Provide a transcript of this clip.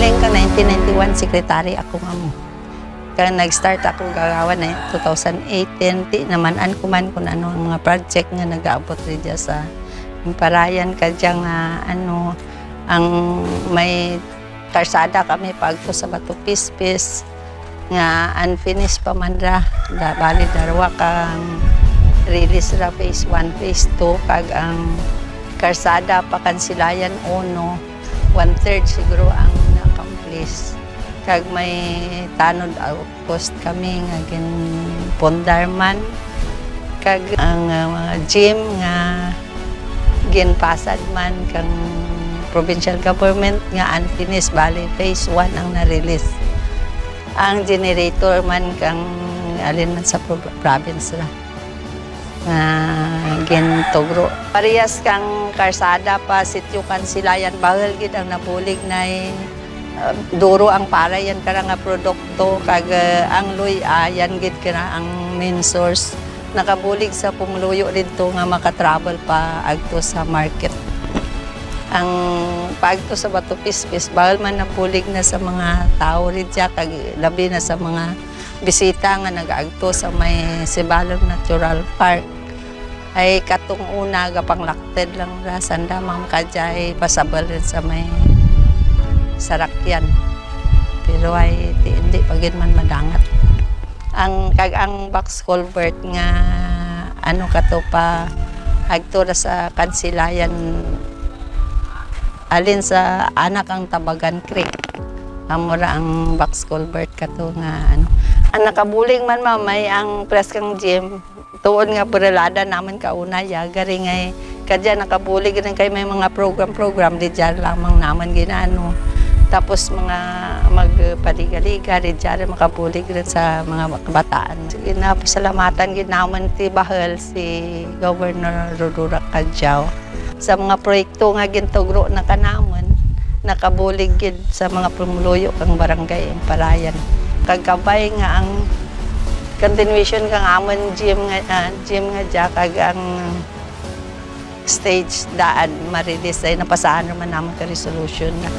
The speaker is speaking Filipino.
Ngayon ka 1991 secretary ako nga mo. Kaya nag-start ako gagawa na 2018, di naman an kuman kung ano ang mga project nga nag-aabot rin dyan sa Parayan ka dyan nga ano, ang may karsada kami pagto sa Bato Pispis nga unfinished pa man ra, bali darwa kang release ra phase 1, phase 2 kag ang karsada pa Kansilayan Uno 1/3 siguro ang na-accomplish kag may tanod outpost kami nga gin pondarman kag ang gym nga ginpasad man kang provincial government nga unfinished bali phase 1 ang na-release. Ang generator man kang alin man sa province ra nga gintugro. Parehas kang karsada pa sityo Kansilayan bahal gid ang nabulig na duro ang para yan kara nga produkto kag ang luy yan gid kara ang main source nakabulig sa pumuluyo dito nga maka-travel pa agto sa market. Ang pagto sa Bato Pispis bahal man napulig na sa mga tao rin siya kag labi na sa mga bisita nga nag-agto sa may Sibalog Natural Park ay katong una gapanglakted lang ra sanda mang kadjay pasabal rin sa may Sarakyan pero ay hindi pagin man madangat ang kag ang box culvert nga ano kato pa agto ra sa Kansilayan alin sa anak ang Tabagan Creek amora ang box culvert kato nga ano ang nakabuling man mamay ang preskang gym tuon nga burelada naman kauna ya gari ngay kadya nakabulig rin kay may mga program di dyan lamang naman ginano tapos mga magpaliga-liga rin dyan makabulig rin sa mga kabataan. Sige na pasalamatan ginaman ti Bahal si Governor Rodora Cadjao sa mga proyekto nga gintugro na kanamon nakabulig gid sa mga pumuluyo kang barangay ang Parayan kagkabay nga ang continuation kang amon gym nga dya kag ang stage daan marilis ay napasaan naman naman ka resolution na